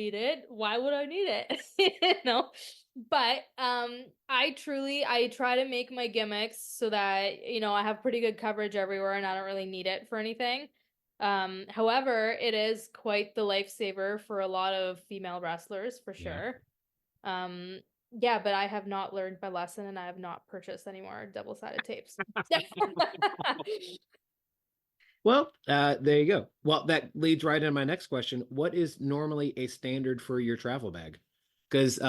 need it. Why would I need it? You know? But I try to make my gimmicks so that, I have pretty good coverage everywhere and I don't really need it for anything. However, it is quite the lifesaver for a lot of female wrestlers for Yeah. sure. Um, yeah, but I have not learned my lesson and I have not purchased any more double-sided tapes. Well, there you go. Well, that leads right into my next question. What is normally a standard for your travel bag? Because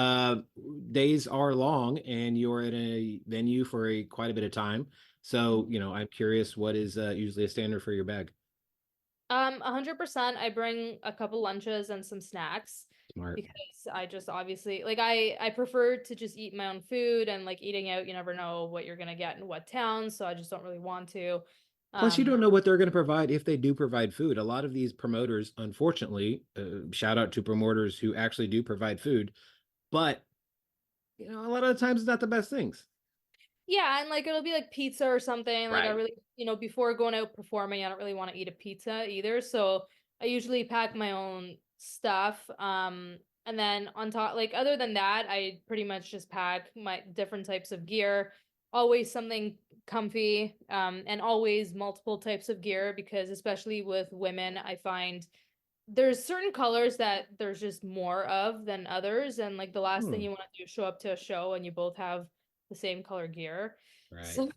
days are long and you're at a venue for quite a bit of time. So, I'm curious what is usually a standard for your bag? 100%. I bring a couple lunches and some snacks Smart. because I just obviously like I prefer to just eat my own food and like eating out, you never know what you're gonna get in what town, so I just don't really want to. Plus, you Um, don't know what they're going to provide if they do provide food. A lot of these promoters, unfortunately, shout out to promoters who actually do provide food, but a lot of the times it's not the best things. yeah, and like it'll be like pizza or something. Like I Right. really, before going out performing, I don't really want to eat a pizza either. So I usually pack my own stuff. And then on top, like other than that, I pretty much just pack my different types of gear. Always something comfy, and always multiple types of gear because especially with women, I find there's certain colors that there's just more of than others. And like the last thing Hmm. you want to do is show up to a show and you both have the same color gear. Right. So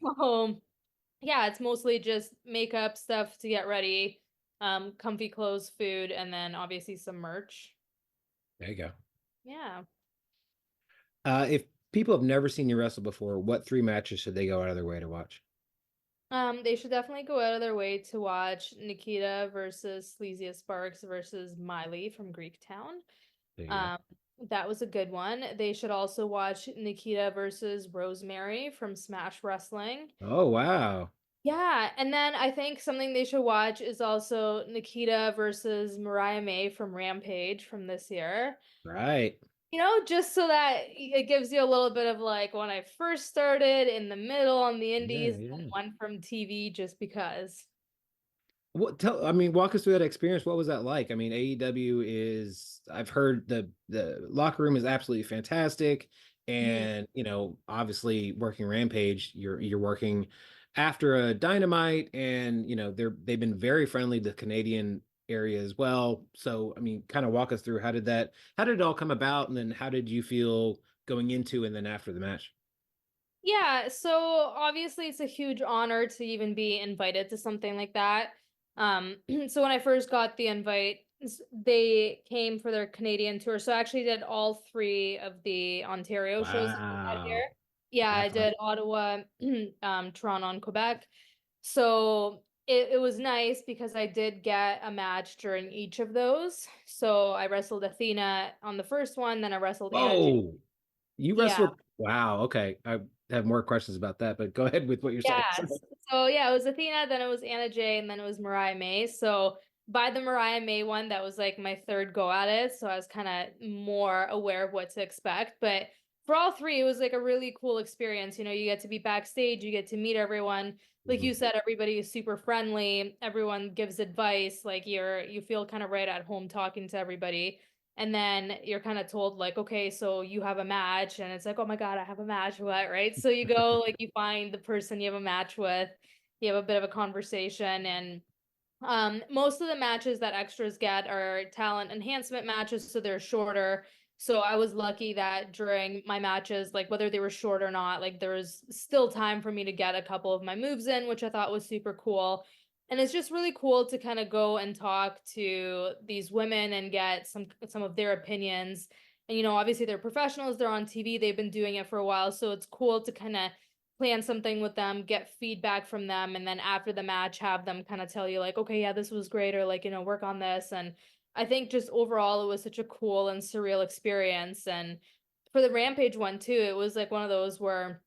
yeah, it's mostly just makeup stuff to get ready, comfy clothes, food, and then obviously some merch. There you go. Yeah. If people have never seen you wrestle before, what three matches should they go out of their way to watch? They should definitely go out of their way to watch Nikita versus Sleazy Sparks versus Miley from Greektown. There you go. Um, that was a good one. They should also watch Nikita versus Rosemary from Smash Wrestling. Oh, wow. Yeah, and then I think something they should watch is also Nikita versus Mariah May from Rampage from this year. Right. Just so that it gives you a little bit of like when I first started, in the middle, on the Yeah, indies, and yeah. one from TV just because. I mean, walk us through that experience. What was that like? I mean, AEW is, I've heard the locker room is absolutely fantastic. Mhm. And, obviously working Rampage, you're working after a Dynamite and, they've been very friendly to the Canadian area as well. So, I mean, kind of walk us through how did it all come about? And then how did you feel going into and then after the match? Yeah, so obviously it's a huge honor to even be invited to something like that. So when I first got the invite, they came for their Canadian tour. So I actually did all three of the Ontario shows that they had Wow. here. Yeah, I That's did awesome. Ottawa, Toronto, and Quebec. So it was nice because I did get a match during each of those. So I wrestled Athena on the first one, then I wrestled Anna. Whoa. You Yeah. wrestled. Wow. Okay. I have more questions about that, but go ahead with what you're saying. Sorry. Yes. So yeah, it was Athena, then it was Anna Jay, and then it was Mariah May. So by the Mariah May one, that was like my third go at it. So I was kind of more aware of what to expect. But for all three, it was like a really cool experience. You get to be backstage, you get to meet everyone. Like you Mhm. said, everybody is super friendly. Everyone gives advice. Like you feel kind of right at home talking to everybody. And then you're kind of told like, okay, so you have a match, and it's like, oh my God, I have a match, what, right? So you go, like you find the person you have a match with, you have a bit of a conversation, and most of the matches that extras get are talent enhancement matches, so they're shorter. So I was lucky that during my matches, like whether they were short or not, like there was still time for me to get a couple of my moves in, which I thought was super cool. And it's just really cool to kind of go and talk to these women and get some of their opinions. And obviously they're professionals, they're on TV, they've been doing it for a while, so it's cool to kind of plan something with them, get feedback from them, and then after the match, have them kind of tell you, like, okay, yeah, this was great, or like, work on this. And I think just overall, it was such a cool and surreal experience. And for the Rampage one, too, it was like one of those where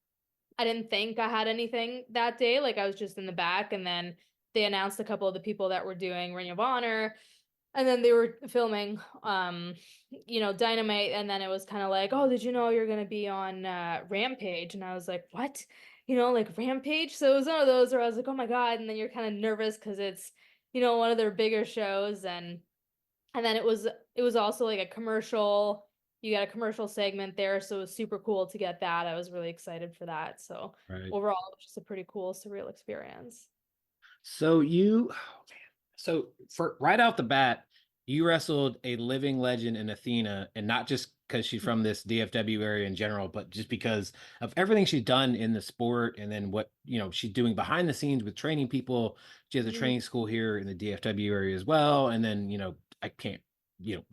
I didn't think I had anything that day. Like, I was just in the back, and then they announced a couple of the people that were doing Ring of Honor. And then they were filming, Dynamite, and then it was kind of like, oh, did you know you're gonna be on Rampage? And I was like, what? Like Rampage? So it was one of those where I was like, oh my God, and then you're kind of nervous because it's, one of their bigger shows, and And then it was also like a commercial. You got a commercial segment there, so it was super cool to get that. I was really excited for that. So Right. overall, it was just a pretty cool, surreal experience. So oh man. So for right out the bat, you wrestled a living legend in Athena, and not just because she's from this DFW area in general, but just because of everything she's done in the sport, and then what she's doing behind the scenes with training people. She has a Mhm. training school here in the DFW area as well, and then I can't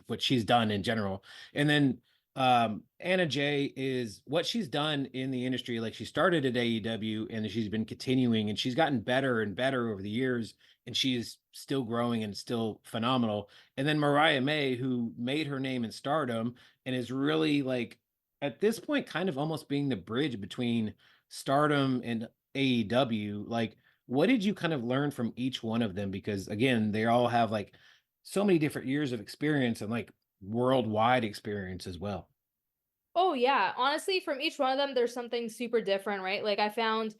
what she's done in general, and then Anna Jay is what she's done in the industry. Like, she started at AEW and she's been continuing, and she's gotten better and better over the years, and she is still growing and still phenomenal. And then Mariah May, who made her name in stardom and is really, like, at this point kind of almost being the bridge between stardom and AEW. Like, what did you kind of learn from each one of them? Because again, they all have like so many different years of experience and like worldwide experience as well. Oh yeah, honestly, from each one of them, there's something super different, right? Like I found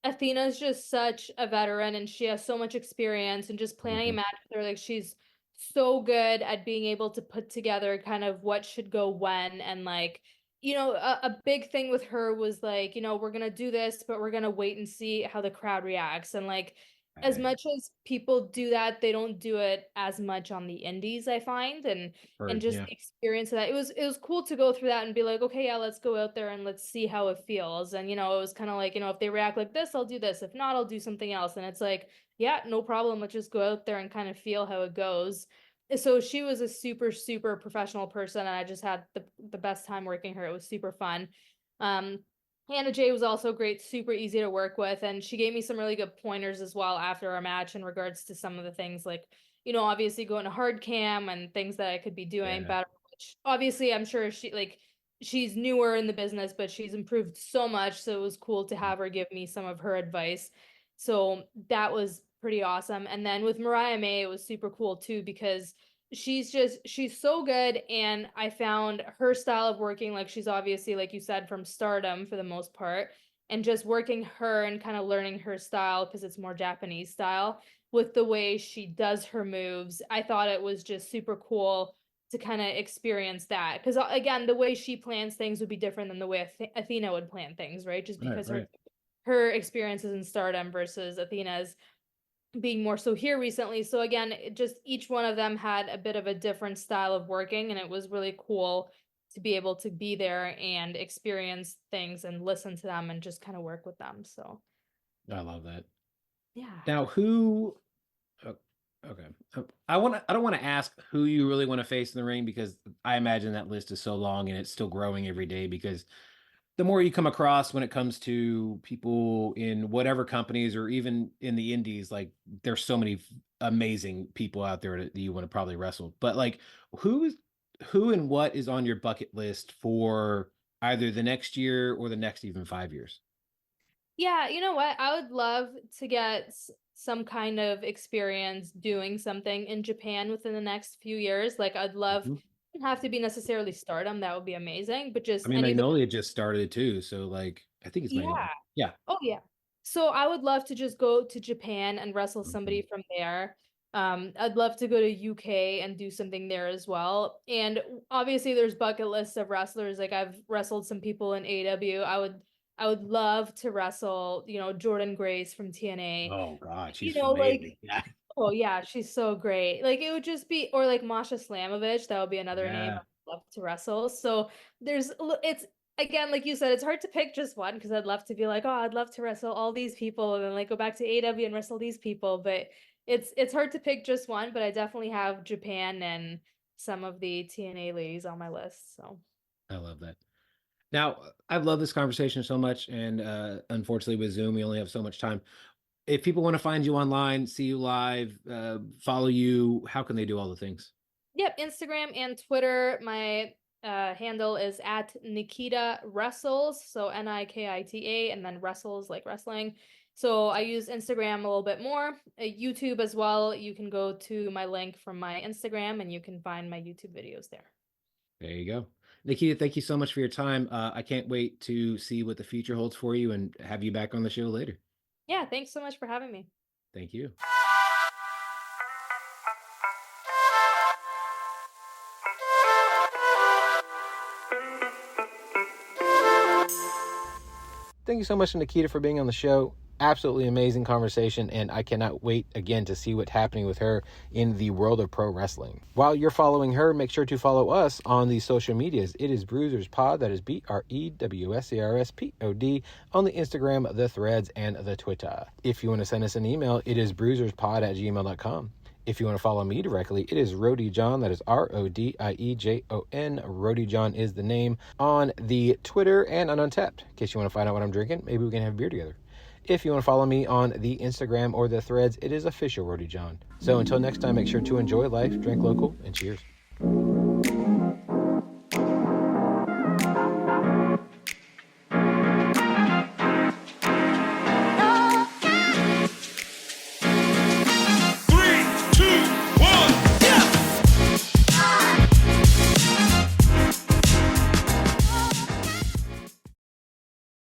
Athena's just such a veteran and she has so much experience and just planning a Mhm. match with her. Like she's so good at being able to put together kind of what should go when and like, a big thing with her was like, we're gonna do this, but we're gonna wait and see how the crowd reacts. And like as Right. much as people do that, they don't do it as much on the indies, I find. And Or just yeah. experience that. It was cool to go through that and be like, okay, yeah, let's go out there and let's see how it feels. And it was kind of like, if they react like this, I'll do this. If not, I'll do something else. And it's like, yeah, no problem. Let's just go out there and kind of feel how it goes. So she was a super, super professional person, and I just had the best time working her. It was super fun. Um, Hannah Jay was also great, super easy to work with, and she gave me some really good pointers as well after our match in regards to some of the things like obviously going to hard cam and things that I could be doing Yeah. better, which obviously I'm sure she's newer in the business, but she's improved so much. So it was cool to have her give me some of her advice. So that was pretty awesome. And then with Mariah May, it was super cool too because she's so good. And I found her style of working, like she's obviously, like you said, from stardom for the most part. And just working her and kind of learning her style because it's more Japanese style with the way she does her moves. I thought it was just super cool to kind of experience that because again, the way she plans things would be different than the way Athena would plan things, right? Just Right, because her right. her experiences in Stardom versus Athena's being more so here recently. So again, just each one of them had a bit of a different style of working, and it was really cool to be able to be there and experience things and listen to them and just kind of work with them. So I love that. yeah. Now, who? oh, Okay, I don't want to ask who you really want to face in the ring, because I imagine that list is so long and it's still growing every day. Because the more you come across when it comes to people in whatever companies or even in the indies, like, there's so many amazing people out there that you want to probably wrestle. But like, who's who and what is on your bucket list for either the next year or the next even 5 years? Yeah, you know what? I would love to get some kind of experience doing something in Japan within the next few years. Like, I'd love, Mhm. doesn't have to be necessarily stardom, that would be amazing, but I just mean, any of the, Magnolia just started too, so like, I think it's yeah. Magnolia. Yeah. Oh, yeah. So I would love to just go to Japan and wrestle somebody Mhm. from there. I'd love to go to UK and do something there as well. And obviously there's bucket lists of wrestlers. Like I've wrestled some people in AEW. I would love to wrestle, Jordan Grace from TNA. Oh God, she's You know, amazing. like Yeah. oh yeah, she's so great. Like it would just be or like Masha Slamovich, that would be another name Yeah. I'd love to wrestle. So it's again, like you said, it's hard to pick just one because I'd love to be like, oh, I'd love to wrestle all these people and then like go back to AW and wrestle these people, but it's hard to pick just one, but I definitely have Japan and some of the TNA ladies on my list. So I love that. Now, I've loved this conversation so much, and unfortunately, with Zoom, we only have so much time. If people want to find you online, see you live, follow you, how can they do all the things? yep, Instagram and Twitter. My handle is at Nikita Wrestles, so Nikita, and then wrestles like wrestling. So I use Instagram a little bit more. YouTube as well. You can go to my link from my Instagram and you can find my YouTube videos there. There you go. Nikita, thank you so much for your time. I can't wait to see what the future holds for you and have you back on the show later. Yeah, thanks so much for having me. Thank you. thank you so much to Nikita for being on the show. Absolutely amazing conversation, and I cannot wait again to see what's happening with her in the world of pro wrestling. While you're following her, make sure to follow us on the social medias. It is Brewsers Pod, that is BREWSERSPOD, on the Instagram, the Threads, and the Twitter. If you want to send us an email, it is brewserspod@gmail.com. If you want to follow me directly, it is Rody John. That is RODIEJON. Rody John is the name on the Twitter and on Untapped. In case you want to find out what I'm drinking, maybe we can have beer together. If you want to follow me on the Instagram or the Threads, it is official Rody John. So until next time, make sure to enjoy life, drink local, and cheers.